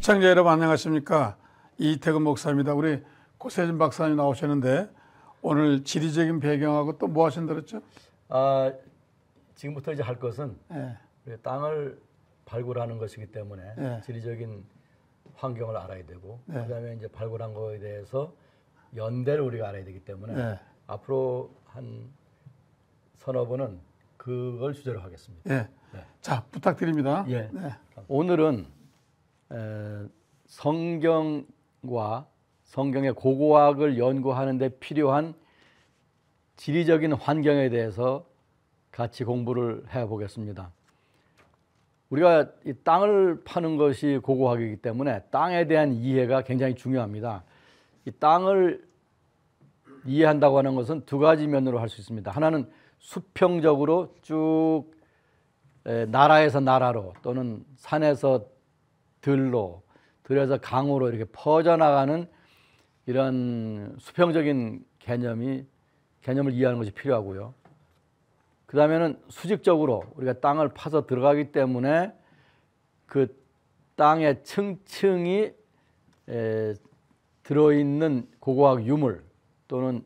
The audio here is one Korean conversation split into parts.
시청자 여러분 안녕하십니까? 이태근 목사입니다. 우리 고세진 박사님 나오셨는데 오늘 지리적인 배경하고 또 뭐 하신다 그랬죠? 지금부터 이제 할 것은 우리 땅을 발굴하는 것이기 때문에 지리적인 환경을 알아야 되고 그다음에 이제 발굴한 거에 대해서 연대를 우리가 알아야 되기 때문에 앞으로 한 서너 번은 그걸 주제로 하겠습니다. 자, 부탁드립니다. 오늘은 성경과 성경의 고고학을 연구하는 데 필요한 지리적인 환경에 대해서 같이 공부를 해보겠습니다. 우리가 이 땅을 파는 것이 고고학이기 때문에 땅에 대한 이해가 굉장히 중요합니다. 이 땅을 이해한다고 하는 것은 두 가지 면으로 할 수 있습니다. 하나는 수평적으로 쭉 나라에서 나라로 또는 산에서 들로, 들에서 강으로 이렇게 퍼져나가는 이런 수평적인 개념을 이해하는 것이 필요하고요. 그 다음에는 수직적으로 우리가 땅을 파서 들어가기 때문에 그 땅의 층층이 들어있는 고고학 유물 또는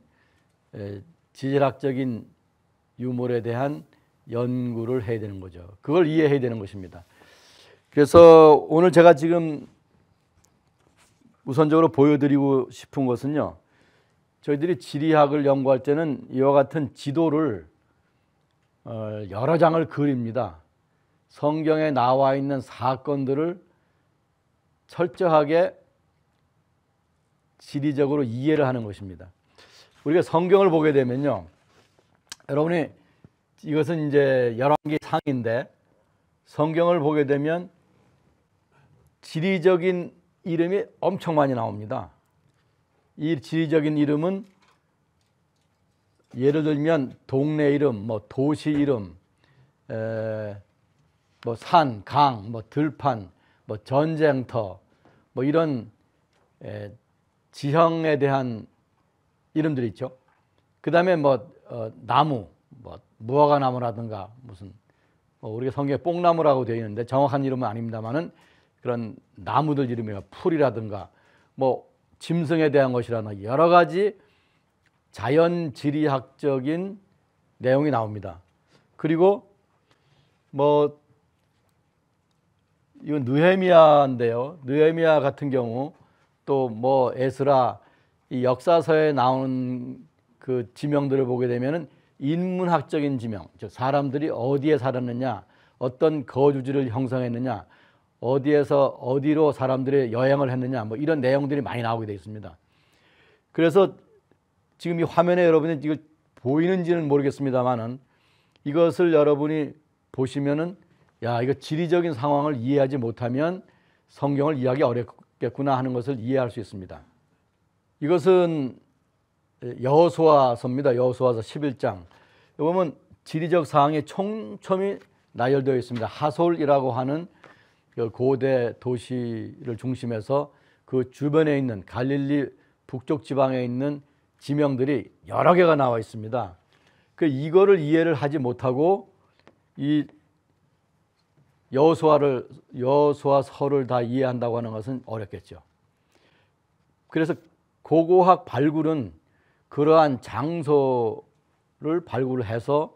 지질학적인 유물에 대한 연구를 해야 되는 거죠. 그걸 이해해야 되는 것입니다. 그래서 오늘 제가 지금 우선적으로 보여드리고 싶은 것은요, 저희들이 지리학을 연구할 때는 이와 같은 지도를 여러 장을 그립니다. 성경에 나와 있는 사건들을 철저하게 지리적으로 이해를 하는 것입니다. 우리가 성경을 보게 되면요, 여러분이 이것은 이제 열왕기 상인데 성경을 보게 되면 지리적인 이름이 엄청 많이 나옵니다. 이 지리적인 이름은 예를 들면 동네 이름, 뭐 도시 이름, 뭐 산, 강, 뭐 들판, 뭐 전쟁터, 뭐 이런 지형에 대한 이름들이 있죠. 그 다음에 뭐 나무, 뭐 무화과 나무라든가 무슨 우리가 성경에 뽕나무라고 되어 있는데 정확한 이름은 아닙니다만은 그런 나무들 이름이나 풀이라든가 뭐 짐승에 대한 것이라든가 여러 가지 자연 지리학적인 내용이 나옵니다. 그리고 뭐 이건 느헤미야인데요. 느헤미야 같은 경우 또 뭐 에스라 이 역사서에 나오는 그 지명들을 보게 되면은 인문학적인 지명, 즉 사람들이 어디에 살았느냐, 어떤 거주지를 형성했느냐, 어디에서 어디로 사람들이 여행을 했느냐, 뭐 이런 내용들이 많이 나오게 되어 있습니다. 그래서 지금 이 화면에 여러분이 이거 보이는지는 모르겠습니다만은 이것을 여러분이 보시면은 야, 이거 지리적인 상황을 이해하지 못하면 성경을 이해하기 어렵겠구나 하는 것을 이해할 수 있습니다. 이것은 여호수아서입니다. 여호수아서 11장. 여기 보면 지리적 사항이 촘촘히 나열되어 있습니다. 하솔이라고 하는 그 고대 도시를 중심해서 그 주변에 있는 갈릴리 북쪽 지방에 있는 지명들이 여러 개가 나와 있습니다. 이거를 이해를 하지 못하고 이 여호수아서를 다 이해한다고 하는 것은 어렵겠죠. 그래서 고고학 발굴은 그러한 장소를 발굴해서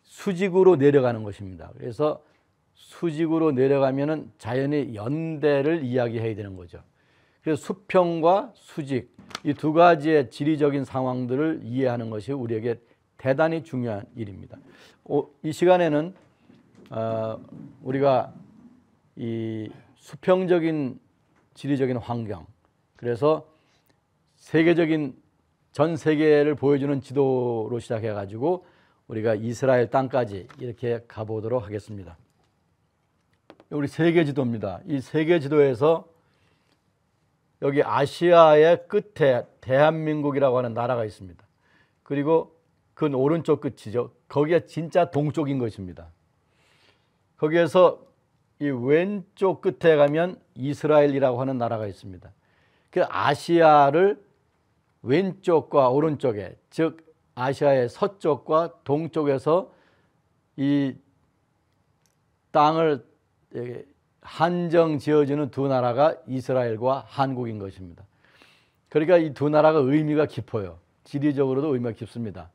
수직으로 내려가는 것입니다. 그래서 수직으로 내려가면은 자연의 연대를 이야기해야 되는 거죠. 그래서 수평과 수직 이 두 가지의 지리적인 상황들을 이해하는 것이 우리에게 대단히 중요한 일입니다. 이 시간에는 우리가 이 수평적인 지리적인 환경, 그래서 세계적인 전 세계를 보여주는 지도로 시작해 가지고 우리가 이스라엘 땅까지 이렇게 가보도록 하겠습니다. 우리 세계 지도입니다. 이 세계 지도에서 여기 아시아의 끝에 대한민국이라고 하는 나라가 있습니다. 그리고 그 오른쪽 끝이죠. 거기가 진짜 동쪽인 것입니다. 거기에서 이 왼쪽 끝에 가면 이스라엘이라고 하는 나라가 있습니다. 그 아시아를 왼쪽과 오른쪽에, 즉 아시아의 서쪽과 동쪽에서 이 땅을 한정 지어지는 두 나라가 이스라엘과 한국인 것입니다. 그러니까 이 두 나라가 의미가 깊어요. 지리적으로도 의미가 깊습니다.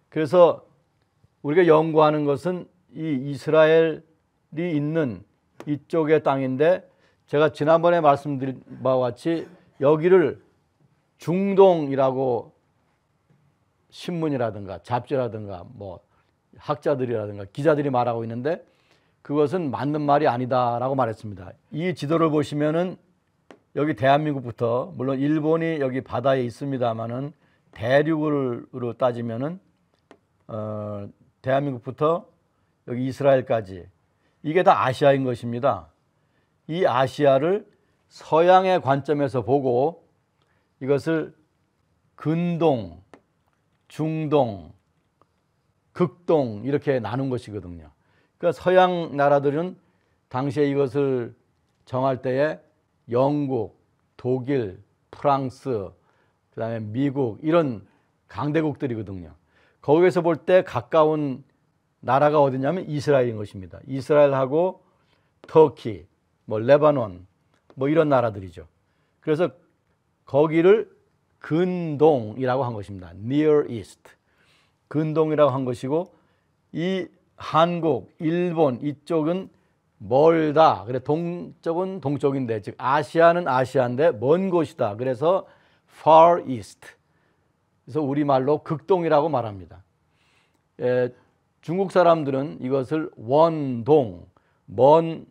그래서 우리가 연구하는 것은 이 이스라엘이 있는 이쪽의 땅인데, 제가 지난번에 말씀드린 바와 같이 여기를 중동이라고 신문이라든가 잡지라든가 뭐 학자들이라든가 기자들이 말하고 있는데, 그것은 맞는 말이 아니다라고 말했습니다. 이 지도를 보시면은 여기 대한민국부터, 물론 일본이 여기 바다에 있습니다만은 대륙으로 따지면은 대한민국부터 여기 이스라엘까지 이게 다 아시아인 것입니다. 이 아시아를 서양의 관점에서 보고 이것을 근동, 중동, 극동 이렇게 나눈 것이거든요. 그러니까 서양 나라들은 당시에 이것을 정할 때에 영국, 독일, 프랑스, 그다음에 미국 이런 강대국들이거든요. 거기에서 볼 때 가까운 나라가 어디냐면 이스라엘인 것입니다. 이스라엘하고 터키, 뭐 레바논, 뭐 이런 나라들이죠. 그래서 거기를 근동이라고 한 것입니다. Near East. 근동이라고 한 것이고, 이 한국, 일본 이쪽은 멀다. 그래 동쪽은 동쪽인데, 즉 아시아는 아시아인데 먼 곳이다. 그래서 Far East. 그래서 우리말로 극동이라고 말합니다. 중국 사람들은 이것을 원동, 먼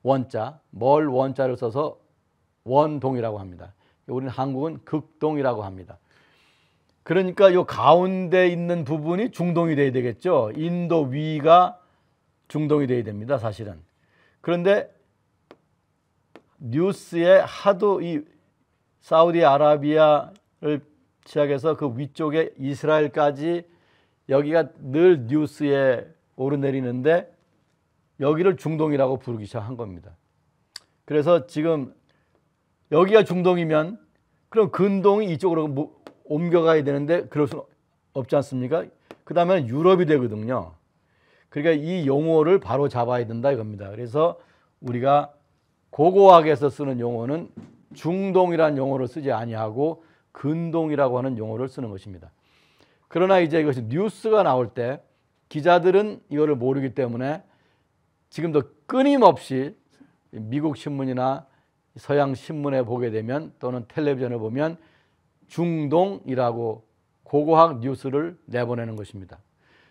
원자, 멀 원자를 써서 원동이라고 합니다. 우리는 한국은 극동이라고 합니다. 그러니까 이 가운데 있는 부분이 중동이 돼야 되겠죠. 인도 위가 중동이 돼야 됩니다, 사실은. 그런데 뉴스에 하도 이 사우디아라비아를 시작해서 그 위쪽에 이스라엘까지 여기가 늘 뉴스에 오르내리는데 여기를 중동이라고 부르기 시작한 겁니다. 그래서 지금 여기가 중동이면 그럼 근동이 이쪽으로 옮겨가야 되는데 그럴 수는 없지 않습니까? 그 다음에 유럽이 되거든요. 그러니까 이 용어를 바로 잡아야 된다 이겁니다. 그래서 우리가 고고학에서 쓰는 용어는 중동이라는 용어를 쓰지 아니하고 근동이라고 하는 용어를 쓰는 것입니다. 그러나 이제 이것이 뉴스가 나올 때 기자들은 이거를 모르기 때문에 지금도 끊임없이 미국 신문이나 서양 신문에 보게 되면 또는 텔레비전을 보면 중동이라고 고고학 뉴스를 내보내는 것입니다.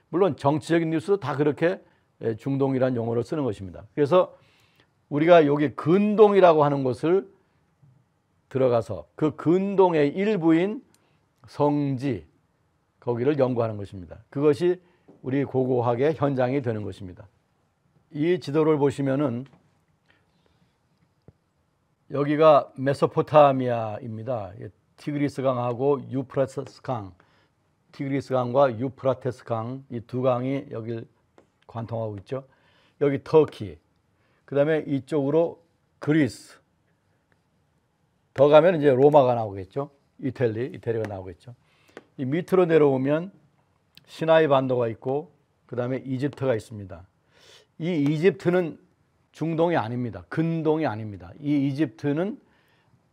물론 정치적인 뉴스도 다 그렇게 중동이라는 용어를 쓰는 것입니다. 그래서 우리가 여기 근동이라고 하는 것을 들어가서 그 근동의 일부인 성지, 거기를 연구하는 것입니다. 그것이 우리 고고학의 현장이 되는 것입니다. 이 지도를 보시면은 여기가 메소포타미아입니다. 티그리스 강하고 유프라테스 강, 티그리스 강과 유프라테스 강, 이 두 강이 여기를 관통하고 있죠. 여기 터키, 그 다음에 이쪽으로 그리스, 더 가면 이제 로마가 나오겠죠. 이태리가 나오겠죠. 이 밑으로 내려오면 시나이 반도가 있고 그 다음에 이집트가 있습니다. 이 이집트는 중동이 아닙니다. 근동이 아닙니다. 이 이집트는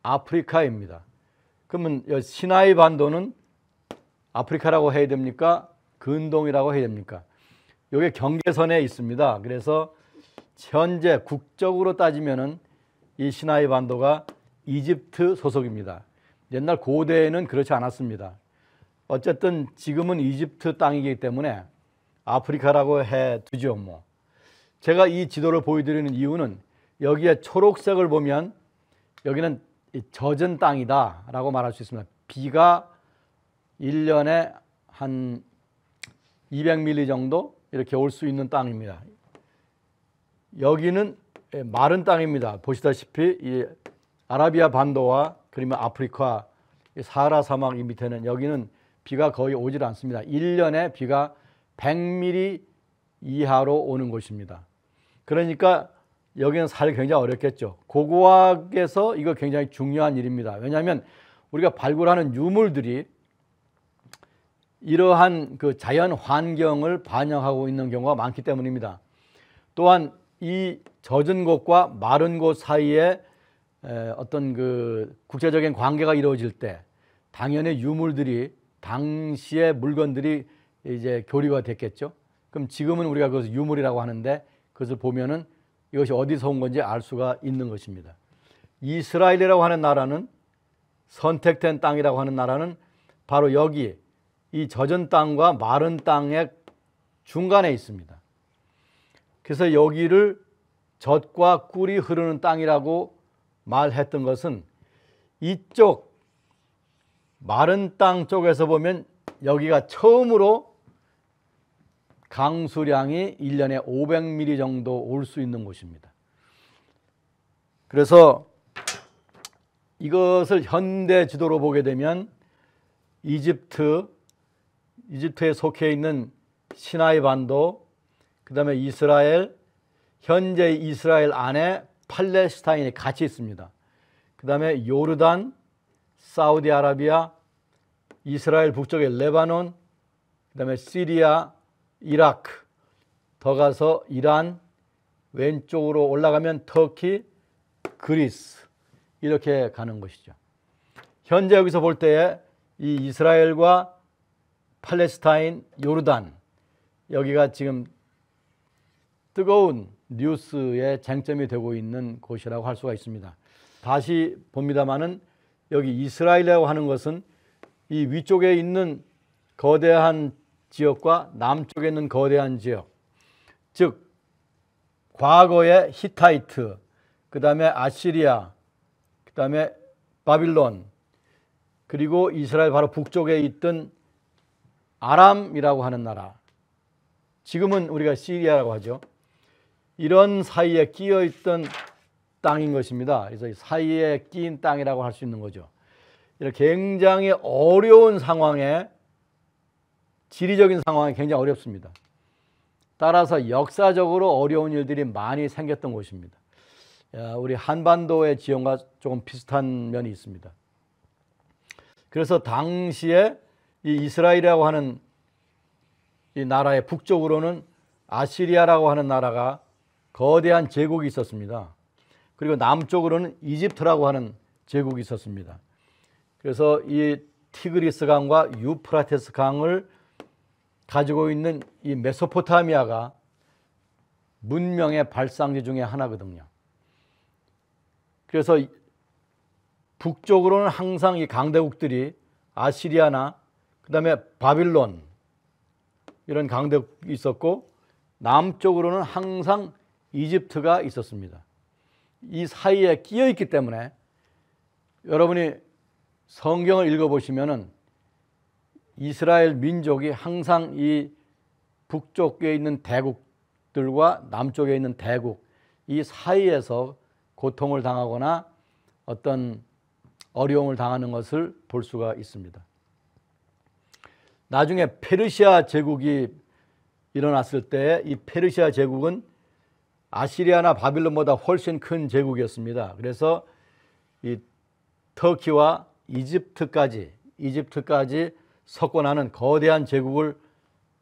아프리카입니다. 그러면 시나이 반도는 아프리카라고 해야 됩니까? 근동이라고 해야 됩니까? 이게 경계선에 있습니다. 그래서 현재 국적으로 따지면은 이 시나이 반도가 이집트 소속입니다. 옛날 고대에는 그렇지 않았습니다. 어쨌든 지금은 이집트 땅이기 때문에 아프리카라고 해 두죠. 뭐 제가 이 지도를 보여드리는 이유는 여기에 초록색을 보면 여기는 젖은 땅이다 라고 말할 수 있습니다. 비가 1년에 한 200mm 정도 이렇게 올 수 있는 땅입니다. 여기는 마른 땅입니다. 보시다시피 이 아라비아 반도와 그러면 아프리카 사하라 사막 이 밑에는 여기는 비가 거의 오질 않습니다. 1년에 비가 100mm 이하로 오는 곳입니다. 그러니까 여기는 살기 굉장히 어렵겠죠. 고고학에서 이거 굉장히 중요한 일입니다. 왜냐하면 우리가 발굴하는 유물들이 이러한 그 자연 환경을 반영하고 있는 경우가 많기 때문입니다. 또한 이 젖은 곳과 마른 곳 사이에 어떤 그 국제적인 관계가 이루어질 때 당연히 유물들이 당시의 물건들이 이제 교류가 됐겠죠. 그럼 지금은 우리가 그것을 유물이라고 하는데 그것을 보면은 이것이 어디서 온 건지 알 수가 있는 것입니다. 이스라엘이라고 하는 나라는 선택된 땅이라고 하는 나라는 바로 여기 이 젖은 땅과 마른 땅의 중간에 있습니다. 그래서 여기를 젖과 꿀이 흐르는 땅이라고 말했던 것은 이쪽 마른 땅 쪽에서 보면 여기가 처음으로 강수량이 1년에 500mm 정도 올 수 있는 곳입니다. 그래서 이것을 현대 지도로 보게 되면 이집트에 속해 있는 시나이 반도, 그 다음에 이스라엘, 현재 이스라엘 안에 팔레스타인이 같이 있습니다. 그 다음에 요르단, 사우디아라비아, 이스라엘 북쪽의 레바논, 그 다음에 시리아, 이라크, 더 가서 이란, 왼쪽으로 올라가면 터키, 그리스, 이렇게 가는 것이죠. 현재 여기서 볼 때에 이 이스라엘과 팔레스타인, 요르단, 여기가 지금 뜨거운 뉴스의 쟁점이 되고 있는 곳이라고 할 수가 있습니다. 다시 봅니다마는 여기 이스라엘이라고 하는 것은 이 위쪽에 있는 거대한 지역과 남쪽에 있는 거대한 지역, 즉 과거의 히타이트, 그 다음에 아시리아, 그 다음에 바빌론, 그리고 이스라엘 바로 북쪽에 있던 아람이라고 하는 나라, 지금은 우리가 시리아라고 하죠. 이런 사이에 끼어 있던 땅인 것입니다. 그래서 사이에 끼인 땅이라고 할 수 있는 거죠. 이렇게 굉장히 어려운 상황에, 지리적인 상황이 굉장히 어렵습니다. 따라서 역사적으로 어려운 일들이 많이 생겼던 곳입니다. 우리 한반도의 지형과 조금 비슷한 면이 있습니다. 그래서 당시에 이 이스라엘이라고 하는 이 나라의 북쪽으로는 아시리아라고 하는 나라가 거대한 제국이 있었습니다. 그리고 남쪽으로는 이집트라고 하는 제국이 있었습니다. 그래서 이 티그리스 강과 유프라테스 강을 가지고 있는 이 메소포타미아가 문명의 발상지 중에 하나거든요. 그래서 북쪽으로는 항상 이 강대국들이 아시리아나 그 다음에 바빌론 이런 강대국이 있었고, 남쪽으로는 항상 이집트가 있었습니다. 이 사이에 끼어 있기 때문에 여러분이 성경을 읽어보시면은 이스라엘 민족이 항상 이 북쪽에 있는 대국들과 남쪽에 있는 대국, 이 사이에서 고통을 당하거나 어떤 어려움을 당하는 것을 볼 수가 있습니다. 나중에 페르시아 제국이 일어났을 때 이 페르시아 제국은 아시리아나 바빌론보다 훨씬 큰 제국이었습니다. 그래서 이 터키와 이집트까지 석권하는 거대한 제국을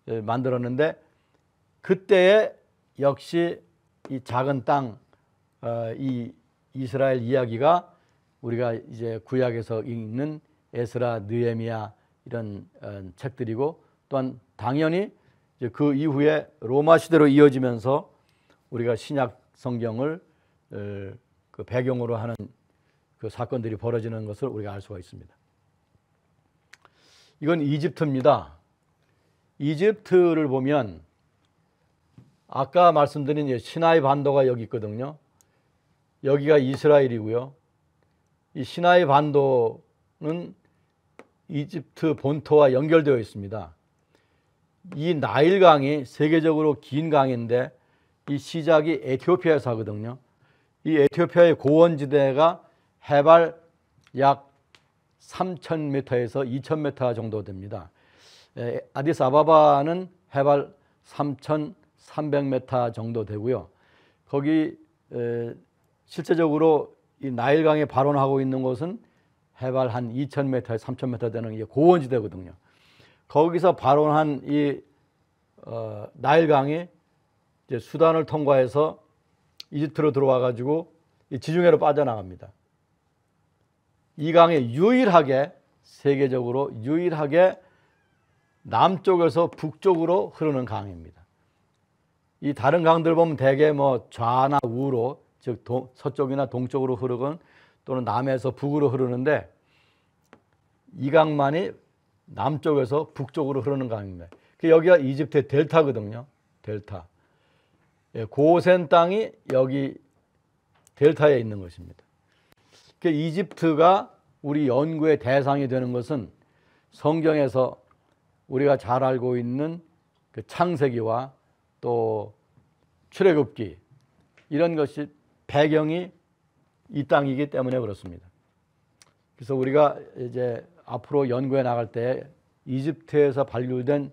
만들었는데, 그때에 역시 이 작은 땅, 이 이스라엘 이야기가 우리가 이제 구약에서 읽는 에스라, 느헤미야 이런 책들이고, 또한 당연히 이제 그 이후에 로마 시대로 이어지면서 우리가 신약 성경을 그 배경으로 하는 그 사건들이 벌어지는 것을 우리가 알 수가 있습니다. 이건 이집트입니다. 이집트를 보면 아까 말씀드린 시나이 반도가 여기 있거든요. 여기가 이스라엘이고요. 이 시나이 반도는 이집트 본토와 연결되어 있습니다. 이 나일강이 세계적으로 긴 강인데 이 시작이 에티오피아에서 하거든요. 이 에티오피아의 고원지대가 해발 약 3,000m에서 2,000m 정도 됩니다. 아디스아바바는 해발 3,300m 정도 되고요. 거기 실제적으로 이 나일강에 발원하고 있는 곳은 해발 한 2,000m, 3,000m 되는 이게 고원지대거든요. 거기서 발원한 이 나일강이 이제 수단을 통과해서 이집트로 들어와 가지고 지중해로 빠져나갑니다. 이 강이 유일하게 세계적으로 유일하게 남쪽에서 북쪽으로 흐르는 강입니다. 이 다른 강들 보면 대개 뭐 좌나 우로, 즉 서쪽이나 동쪽으로 흐르건 또는 남에서 북으로 흐르는데 이 강만이 남쪽에서 북쪽으로 흐르는 강입니다. 여기가 이집트의 델타거든요. 델타. 고센 땅이 여기 델타에 있는 것입니다. 이집트가 우리 연구의 대상이 되는 것은 성경에서 우리가 잘 알고 있는 그 창세기와 또 출애굽기 이런 것이 배경이 이 땅이기 때문에 그렇습니다. 그래서 우리가 이제 앞으로 연구해 나갈 때 이집트에서 발굴된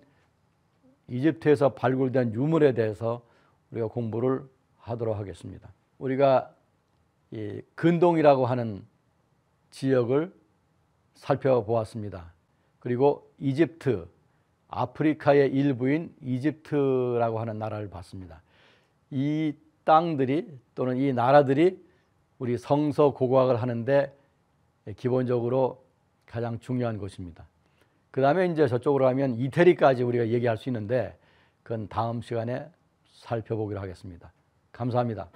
유물에 대해서 우리가 공부를 하도록 하겠습니다. 우리가 이 근동이라고 하는 지역을 살펴보았습니다. 그리고 이집트, 아프리카의 일부인 이집트라고 하는 나라를 봤습니다. 이 땅들이 또는 이 나라들이 우리 성서 고고학을 하는데 기본적으로 가장 중요한 곳입니다. 그 다음에 이제 저쪽으로 가면 이태리까지 우리가 얘기할 수 있는데 그건 다음 시간에 살펴보기로 하겠습니다. 감사합니다.